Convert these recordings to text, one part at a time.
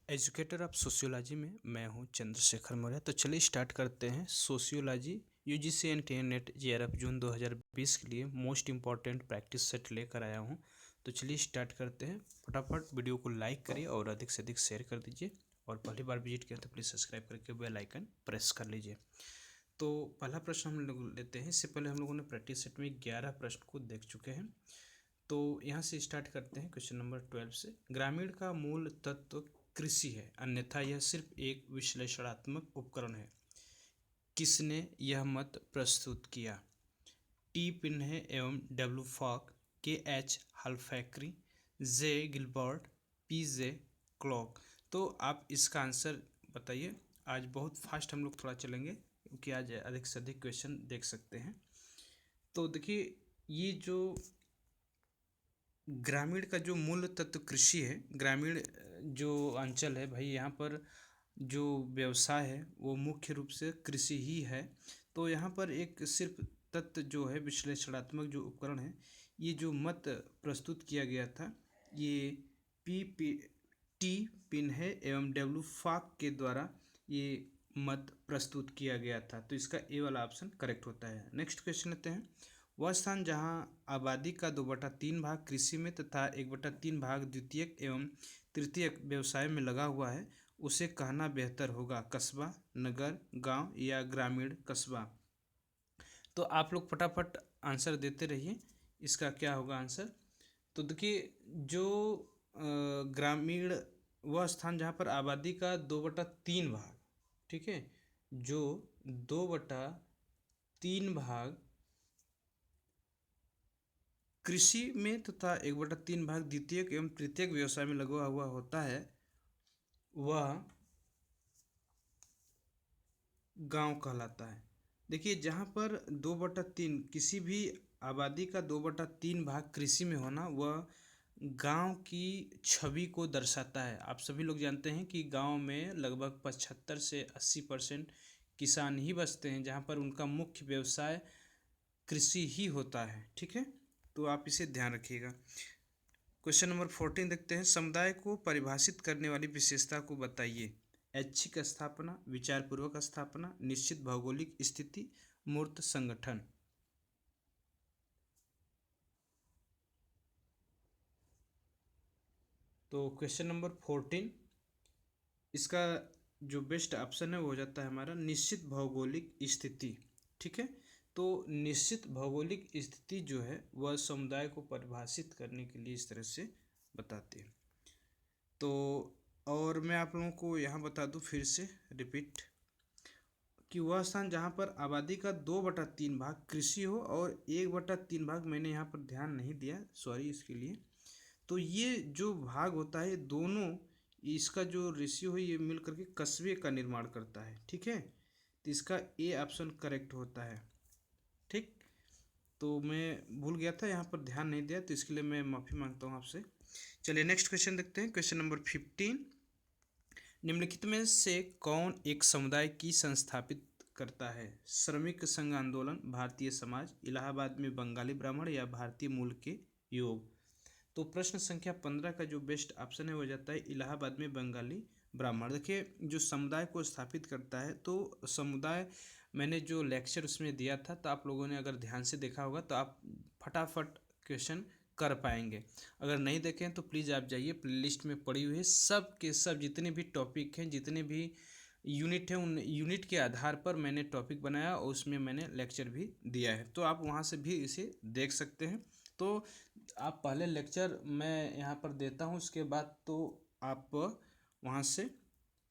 Educator of sociology में मैं हूं चंद्रशेखर मौर्य। तो चलिए स्टार्ट करते हैं। Sociology UGC and NET JRF June 2020 के लिए मोस्ट इंपॉर्टेंट प्रैक्टिस सेट लेकर आया हूं। तो चलिए स्टार्ट करते हैं। फटाफट वीडियो को लाइक करिए और अधिक से अधिक शेयर कर दीजिए, और पहली बार विजिट किया तो प्लीज़ सब्सक्राइब करके बेल आइकन प्रेस कर लीजिए। तो पहला प्रश्न हम लोग लेते हैं। इससे पहले हम लोगों ने प्रैक्टिस सेट में 11 प्रश्न को देख चुके हैं। तो यहाँ से स्टार्ट करते हैं क्वेश्चन नंबर 12 से। ग्रामीण का मूल तत्व कृषि है, अन्यथा यह सिर्फ एक विश्लेषणात्मक उपकरण है। किसने यह मत प्रस्तुत किया? टी पिन्हे एवं डब्ल्यू फॉक, के एच हल्फैक्री, जे गिलबर्ट, पी जे क्लॉक। तो आप इसका आंसर बताइए। आज बहुत फास्ट हम लोग थोड़ा चलेंगे क्योंकि आज अधिक से अधिक क्वेश्चन देख सकते हैं। तो देखिए, ये जो ग्रामीण का जो मूल तत्व कृषि है, ग्रामीण जो अंचल है भाई, यहाँ पर जो व्यवसाय है वो मुख्य रूप से कृषि ही है। तो यहाँ पर एक सिर्फ तत्व जो है विश्लेषणात्मक जो उपकरण है, ये जो मत प्रस्तुत किया गया था, ये पी टी पिन्हे एवं डब्ल्यू फॉक के द्वारा ये मत प्रस्तुत किया गया था। तो इसका ए वाला ऑप्शन करेक्ट होता है। नेक्स्ट क्वेश्चन लेते हैं। वह स्थान जहाँ आबादी का 2/3 भाग कृषि में तथा 1/3 भाग द्वितीयक एवं तृतीयक व्यवसाय में लगा हुआ है, उसे कहना बेहतर होगा कस्बा, नगर, गांव या ग्रामीण कस्बा। तो आप लोग फटाफट आंसर देते रहिए, इसका क्या होगा आंसर। तो देखिए, जो ग्रामीण वह स्थान जहाँ पर आबादी का 2/3 भाग, ठीक है, जो 2/3 भाग कृषि में तथा 1/3 भाग द्वितीयक एवं तृतीयक व्यवसाय में लगा हुआ होता है, वह गांव कहलाता है। देखिए, जहाँ पर 2/3 किसी भी आबादी का 2/3 भाग कृषि में होना, वह गांव की छवि को दर्शाता है। आप सभी लोग जानते हैं कि गांव में लगभग 75 से 80% किसान ही बसते हैं, जहाँ पर उनका मुख्य व्यवसाय कृषि ही होता है। ठीक है, तो आप इसे ध्यान रखिएगा। क्वेश्चन नंबर 14 देखते हैं। समुदाय को परिभाषित करने वाली विशेषता को बताइए। ऐच्छिक स्थापना, विचारपूर्वक स्थापना, निश्चित भौगोलिक स्थिति, मूर्त संगठन। तो क्वेश्चन नंबर 14, इसका जो बेस्ट ऑप्शन है वो हो जाता है हमारा निश्चित भौगोलिक स्थिति। ठीक है, तो निश्चित भौगोलिक स्थिति जो है वह समुदाय को परिभाषित करने के लिए इस तरह से बताती है। तो और मैं आप लोगों को यहाँ बता दूँ फिर से रिपीट, कि वह स्थान जहाँ पर आबादी का 2/3 भाग कृषि हो और 1/3 भाग, मैंने यहाँ पर ध्यान नहीं दिया, सॉरी इसके लिए। तो ये जो भाग होता है, दोनों इसका जो रेशियो है ये मिल करके कस्बे का निर्माण करता है। ठीक है, तो इसका ए ऑप्शन करेक्ट होता है। ठीक, तो मैं भूल गया था, यहाँ पर ध्यान नहीं दिया, तो इसके लिए मैं माफ़ी मांगता हूँ आपसे। चलिए नेक्स्ट क्वेश्चन देखते हैं। क्वेश्चन नंबर 15, निम्नलिखित में से कौन एक समुदाय की संस्थापित करता है? श्रमिक संघ आंदोलन, भारतीय समाज, इलाहाबाद में बंगाली ब्राह्मण या भारतीय मूल के योग। तो प्रश्न संख्या 15 का जो बेस्ट ऑप्शन है वो जाता है इलाहाबाद में बंगाली ब्राह्मण। देखिए, जो समुदाय को स्थापित करता है, तो समुदाय मैंने जो लेक्चर उसमें दिया था, तो आप लोगों ने अगर ध्यान से देखा होगा तो आप फटाफट क्वेश्चन कर पाएंगे। अगर नहीं देखें तो प्लीज़ आप जाइए, प्लेलिस्ट में पड़ी हुई है सब के सब जितने भी टॉपिक हैं, जितने भी यूनिट हैं, उन यूनिट के आधार पर मैंने टॉपिक बनाया और उसमें मैंने लेक्चर भी दिया है, तो आप वहाँ से भी इसे देख सकते हैं। तो आप पहले लेक्चर मैं यहाँ पर देता हूँ, उसके बाद तो आप वहाँ से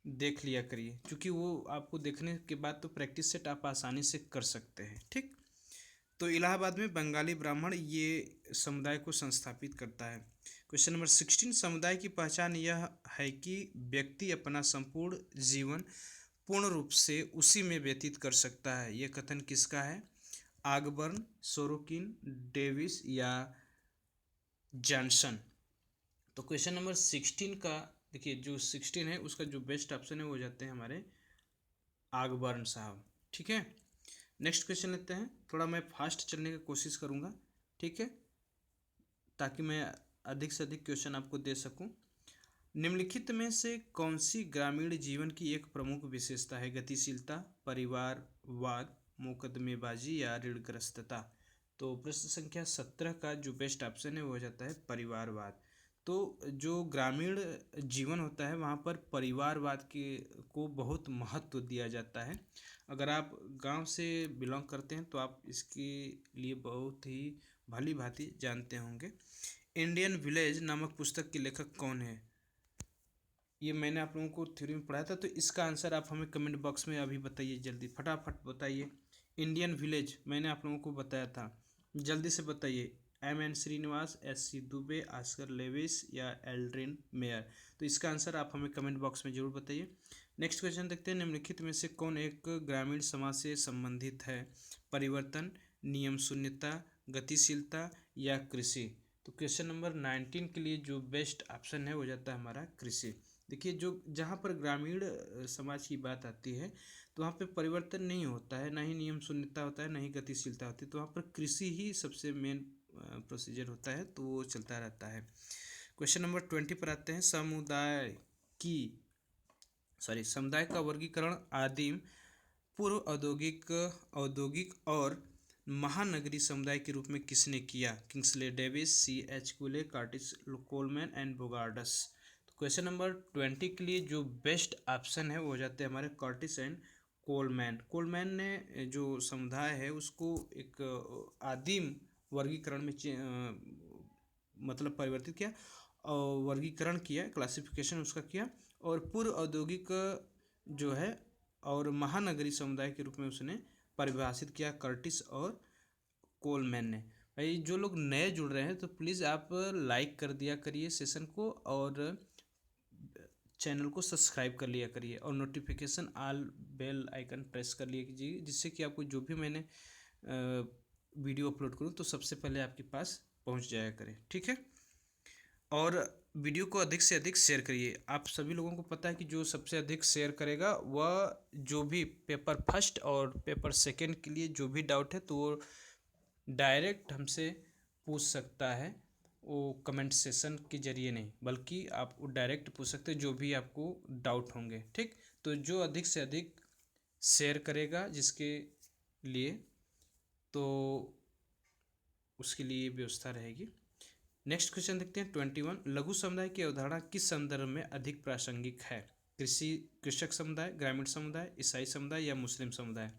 देख लिया करिए, क्योंकि वो आपको देखने के बाद तो प्रैक्टिस सेट आप आसानी से कर सकते हैं। ठीक, तो इलाहाबाद में बंगाली ब्राह्मण ये समुदाय को संस्थापित करता है। क्वेश्चन नंबर 16, समुदाय की पहचान यह है कि व्यक्ति अपना संपूर्ण जीवन पूर्ण रूप से उसी में व्यतीत कर सकता है। यह कथन किसका है? आगबर्न, सोरोकिन, डेविस या जॉनसन। तो क्वेश्चन नंबर 16 का देखिए, जो 16 है उसका जो बेस्ट ऑप्शन है वो हो जाते हैं हमारे आगबर्न साहब। ठीक है, नेक्स्ट क्वेश्चन लेते हैं। थोड़ा मैं फास्ट चलने की कोशिश करूँगा, ठीक है, ताकि मैं अधिक से अधिक क्वेश्चन आपको दे सकूँ। निम्नलिखित में से कौन सी ग्रामीण जीवन की एक प्रमुख विशेषता है? गतिशीलता, परिवारवाद, मुकदमेबाजी या ऋणग्रस्तता। तो प्रश्न संख्या 17 का जो बेस्ट ऑप्शन है वो हो जाता है परिवारवाद। तो जो ग्रामीण जीवन होता है वहाँ पर परिवारवाद के को बहुत महत्व दिया जाता है। अगर आप गांव से बिलोंग करते हैं तो आप इसके लिए बहुत ही भली भांति जानते होंगे। इंडियन विलेज नामक पुस्तक के लेखक कौन है? ये मैंने आप लोगों को थ्योरी में पढ़ाया था, तो इसका आंसर आप हमें कमेंट बॉक्स में अभी बताइए, जल्दी फटाफट बताइए। इंडियन विलेज मैंने आप लोगों को बताया था, जल्दी से बताइए। M N Srinivas, S C Dubey, Oscar Lewis या एल्ड्रिन मेयर। तो इसका आंसर आप हमें कमेंट बॉक्स में जरूर बताइए। नेक्स्ट क्वेश्चन देखते हैं, निम्नलिखित में से कौन एक ग्रामीण समाज से संबंधित है? परिवर्तन, नियम शून्यता, गतिशीलता या कृषि। तो क्वेश्चन नंबर 19 के लिए जो बेस्ट ऑप्शन है वो जाता है हमारा कृषि। देखिए, जो जहाँ पर ग्रामीण समाज की बात आती है तो वहाँ पे परिवर्तन नहीं होता है, ना ही नियम शून्यता होता है, ना ही गतिशीलता होती है, तो वहाँ पर कृषि ही सबसे मेन प्रोसीजर होता है, तो वो चलता रहता है। क्वेश्चन नंबर 20 पर आते हैं, की समुदाय का वर्गीकरण आदिम, पूर्व औद्योगिक औद्योगिक और महानगरीय समुदाय के रूप में किसने किया? किंग्सले डेविस, C H कुले, कार्टिस कोलमैन एंड बोगार्डस। तो क्वेश्चन नंबर 20 के लिए जो बेस्ट ऑप्शन है वो हो जाते हैं हमारे कार्टिस एंड कोलमैन। कोलमैन ने जो समुदाय है उसको एक आदिम वर्गीकरण में मतलब परिवर्तित किया और वर्गीकरण किया, क्लासिफिकेशन उसका किया, और पूर्व औद्योगिक जो है और महानगरीय समुदाय के रूप में उसने परिभाषित किया, कर्टिस और कोलमैन ने। भाई जो लोग नए जुड़ रहे हैं तो प्लीज़ आप लाइक कर दिया करिए सेशन को, और चैनल को सब्सक्राइब कर लिया करिए, और notification all bell icon press कर लिया कीजिए, जिससे कि आपको जो भी मैंने वीडियो अपलोड करूँ तो सबसे पहले आपके पास पहुंच जाया करे, ठीक है। और वीडियो को अधिक से अधिक शेयर करिए। आप सभी लोगों को पता है कि जो सबसे अधिक शेयर करेगा वह जो भी पेपर फर्स्ट और पेपर सेकंड के लिए जो भी डाउट है तो वो डायरेक्ट हमसे पूछ सकता है, वो कमेंट सेशन के जरिए नहीं, बल्कि आप वो डायरेक्ट पूछ सकते हैं जो भी आपको डाउट होंगे, ठीक। तो जो अधिक से अधिक शेयर करेगा जिसके लिए, तो उसके लिए व्यवस्था रहेगी। नेक्स्ट क्वेश्चन देखते हैं 21, लघु समुदाय की अवधारणा किस संदर्भ में अधिक प्रासंगिक है? कृषि कृषक समुदाय, ग्रामीण समुदाय, ईसाई समुदाय या मुस्लिम समुदाय।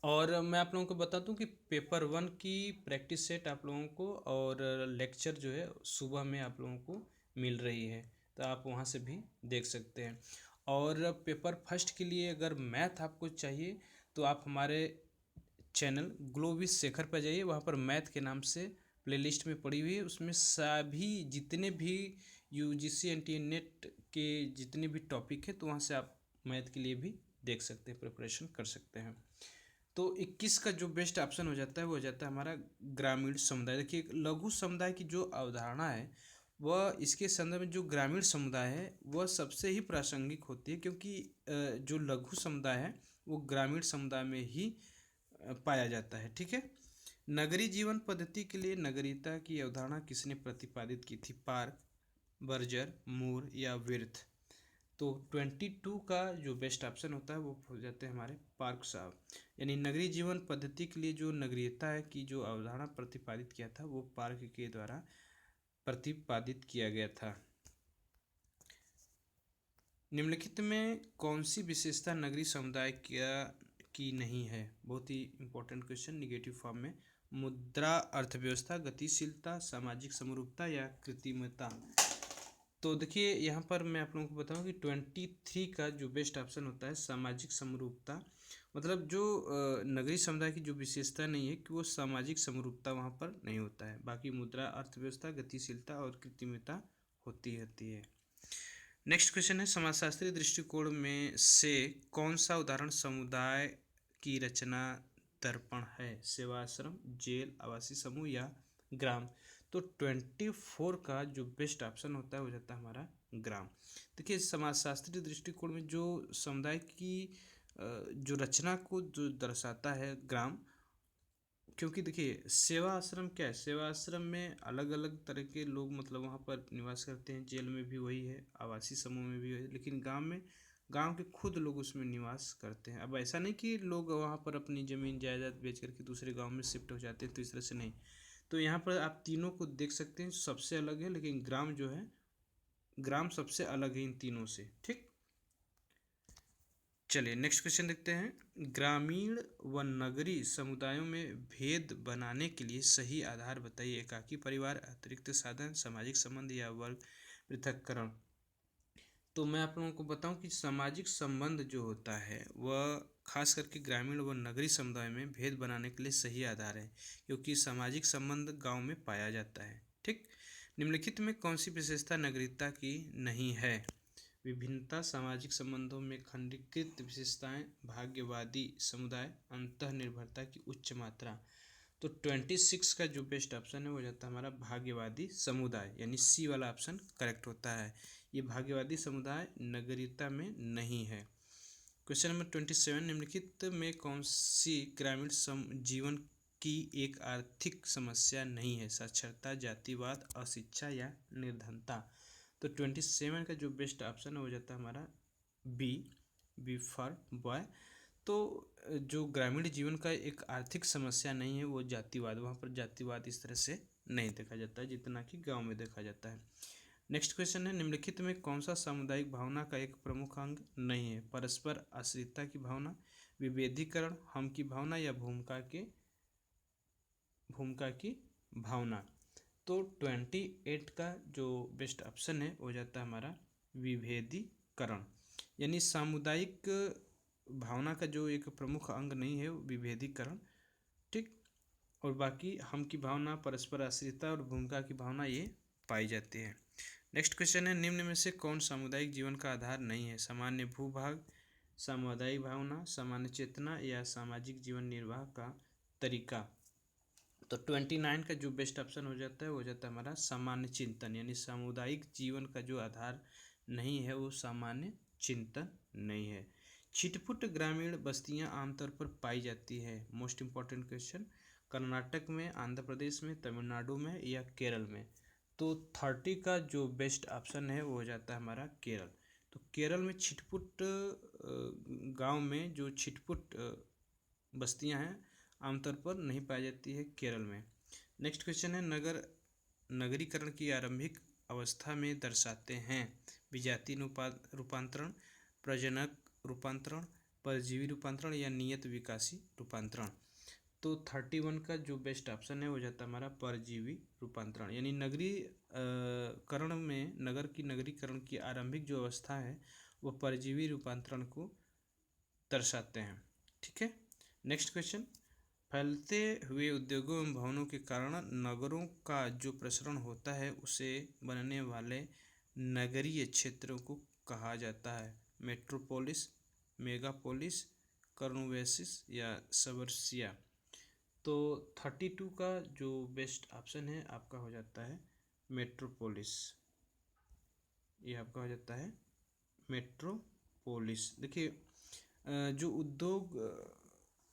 और मैं आप लोगों को बता दूं कि पेपर 1 की प्रैक्टिस सेट आप लोगों को और लेक्चर जो है सुबह में आप लोगों को मिल रही है, तो आप वहां से भी देख सकते हैं। और पेपर फर्स्ट के लिए अगर मैथ आपको चाहिए तो आप हमारे चैनल ग्लो विद शेखर पर जाइए, वहाँ पर मैथ के नाम से प्लेलिस्ट में पड़ी हुई है, उसमें सभी जितने भी UGC NTA नेट के जितने भी टॉपिक है तो वहाँ से आप मैथ के लिए भी देख सकते हैं, प्रिपरेशन कर सकते हैं। तो 21 का जो बेस्ट ऑप्शन हो जाता है वो हो जाता है हमारा ग्रामीण समुदाय। देखिए, लघु समुदाय की जो अवधारणा है वह इसके संदर्भ में जो ग्रामीण समुदाय है वह सबसे ही प्रासंगिक होती है, क्योंकि जो लघु समुदाय है वो ग्रामीण समुदाय में ही पाया जाता है, ठीक है। नगरीय जीवन पद्धति के लिए नगरीयता की अवधारणा किसने प्रतिपादित की थी? पार्क, बर्जर, मूर या विर्थ। तो 22 का जो बेस्ट ऑप्शन होता है वो हो जाते हैं हमारे पार्क साहब। यानी नगरीय जीवन पद्धति के लिए जो नगरीयता है की जो अवधारणा प्रतिपादित किया था वो पार्क के द्वारा प्रतिपादित किया गया था। निम्नलिखित में कौन सी विशेषता नगरीय समुदाय की नहीं है? बहुत ही इंपॉर्टेंट क्वेश्चन, निगेटिव फॉर्म में। मुद्रा अर्थव्यवस्था, गतिशीलता, सामाजिक समरूपता या कृत्रिमता। तो देखिए यहाँ पर मैं आप लोगों को बताऊं कि 23 का जो बेस्ट ऑप्शन होता है सामाजिक समरूपता। मतलब जो नगरीय समुदाय की जो विशेषता नहीं है कि वो सामाजिक समरूपता वहाँ पर नहीं होता है, बाकी मुद्रा अर्थव्यवस्था, गतिशीलता और कृत्रिमता होती है। नेक्स्ट क्वेश्चन है, समाजशास्त्रीय दृष्टिकोण में से कौन सा उदाहरण समुदाय की रचना दर्पण है? सेवाश्रम, जेल, आवासीय समूह या ग्राम। तो 24 का जो बेस्ट ऑप्शन होता है वो जाता है हमारा ग्राम। देखिए, समाजशास्त्रीय दृष्टिकोण में जो समुदाय की जो रचना को जो दर्शाता है ग्राम, क्योंकि देखिए सेवा आश्रम क्या है, सेवा आश्रम में अलग अलग तरह के लोग मतलब वहाँ पर निवास करते हैं, जेल में भी वही है, आवासीय समूह में भी वही है, लेकिन गांव में गांव के खुद लोग उसमें निवास करते हैं। अब ऐसा नहीं कि लोग वहाँ पर अपनी ज़मीन जायदाद बेच करके दूसरे गांव में शिफ्ट हो जाते हैं, तो इस तरह से नहीं। तो यहाँ पर आप तीनों को देख सकते हैं, सबसे अलग है, लेकिन ग्राम जो है, ग्राम सबसे अलग है इन तीनों से। ठीक, चलिए नेक्स्ट क्वेश्चन देखते हैं। ग्रामीण व नगरीय समुदायों में भेद बनाने के लिए सही आधार बताइए। एकाकी परिवार, अतिरिक्त साधन, सामाजिक संबंध या वर्ग पृथक्करण। तो मैं आप लोगों को बताऊं कि सामाजिक संबंध जो होता है वह खास करके ग्रामीण व नगरीय समुदाय में भेद बनाने के लिए सही आधार है, क्योंकि सामाजिक संबंध गांव में पाया जाता है। ठीक, निम्नलिखित में कौन सी विशेषता नगरीयता की नहीं है? विभिन्नता, सामाजिक संबंधों में खंडीकृत विशेषताएं, भाग्यवादी समुदाय, अंतःनिर्भरता की उच्च मात्रा। तो 26 का जो बेस्ट ऑप्शन है वो जाता है हमारा भाग्यवादी समुदाय, यानी सी वाला ऑप्शन करेक्ट होता है। ये भाग्यवादी समुदाय नगरीयता में नहीं है। क्वेश्चन नंबर 27, निम्नलिखित में कौन सी ग्रामीण जीवन की एक आर्थिक समस्या नहीं है? साक्षरता, जातिवाद, अशिक्षा या निर्धनता। तो 27 का जो बेस्ट ऑप्शन है हो जाता है हमारा बी फॉर बॉय। तो जो ग्रामीण जीवन का एक आर्थिक समस्या नहीं है वो जातिवाद, वहाँ पर जातिवाद इस तरह से नहीं देखा जाता है जितना कि गांव में देखा जाता है। नेक्स्ट क्वेश्चन है, निम्नलिखित में कौन सा सामुदायिक भावना का एक प्रमुख अंग नहीं है? परस्पर आश्रितता की भावना, विभेदीकरण, हम की भावना या भूमिका की भावना। तो 28 का जो बेस्ट ऑप्शन है वो जाता है हमारा विभेदीकरण, यानी सामुदायिक भावना का जो एक प्रमुख अंग नहीं है वो विभेदीकरण। ठीक, और बाकी हम की भावना, परस्पर आश्रितता और भूमिका की भावना ये पाई जाती है। नेक्स्ट क्वेश्चन है, निम्न में से कौन सामुदायिक जीवन का आधार नहीं है? सामान्य भूभाग, सामुदायिक भावना, सामान्य चेतना या सामाजिक जीवन निर्वाह का तरीका। तो 29 का जो बेस्ट ऑप्शन हो जाता है वो जाता है हमारा सामान्य चिंतन, यानी सामुदायिक जीवन का जो आधार नहीं है वो सामान्य चिंतन नहीं है। छिटपुट ग्रामीण बस्तियां आमतौर पर पाई जाती है। मोस्ट इंपॉर्टेंट क्वेश्चन, कर्नाटक में, आंध्र प्रदेश में, तमिलनाडु में या केरल में। तो 30 का जो बेस्ट ऑप्शन है वो हो जाता है हमारा केरल। तो केरल में छिटपुट गांव में जो छिटपुट बस्तियां हैं आमतौर पर नहीं पाई जाती है केरल में। नेक्स्ट क्वेश्चन है, नगरीकरण की आरंभिक अवस्था में दर्शाते हैं? विजातीय रूपांतरण, प्रजनक रूपांतरण, परजीवी रूपांतरण या नियत विकासी रूपांतरण। तो 31 का जो बेस्ट ऑप्शन है वो जाता है हमारा परजीवी रूपांतरण, यानी नगरीकरण में नगरीकरण की आरंभिक जो अवस्था है वो परजीवी रूपांतरण को दर्शाते हैं। ठीक है, नेक्स्ट क्वेश्चन, फैलते हुए उद्योगों एवं भवनों के कारण नगरों का जो प्रसरण होता है उसे बनने वाले नगरीय क्षेत्रों को कहा जाता है? मेट्रोपोलिस, मेगापोलिस, कॉन्वर्जेंस या सबर्सिया। तो 32 का जो बेस्ट ऑप्शन है आपका हो जाता है मेट्रोपोलिस, ये आपका हो जाता है मेट्रोपोलिस। देखिए जो उद्योग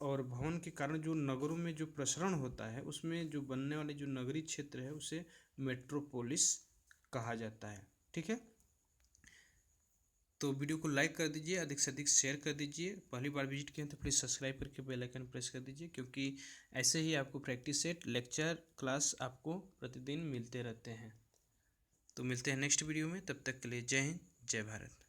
और भवन के कारण जो नगरों में जो प्रसरण होता है उसमें जो बनने वाले जो नगरीय क्षेत्र है उसे मेट्रोपोलिस कहा जाता है। ठीक है, तो वीडियो को लाइक कर दीजिए, अधिक से अधिक शेयर कर दीजिए। पहली बार विजिट किए तो प्लीज़ सब्सक्राइब करके बेल आइकन प्रेस कर दीजिए, क्योंकि ऐसे ही आपको प्रैक्टिस सेट, लेक्चर, क्लास आपको प्रतिदिन मिलते रहते हैं। तो मिलते हैं नेक्स्ट वीडियो में, तब तक के लिए जय हिंद, जय भारत।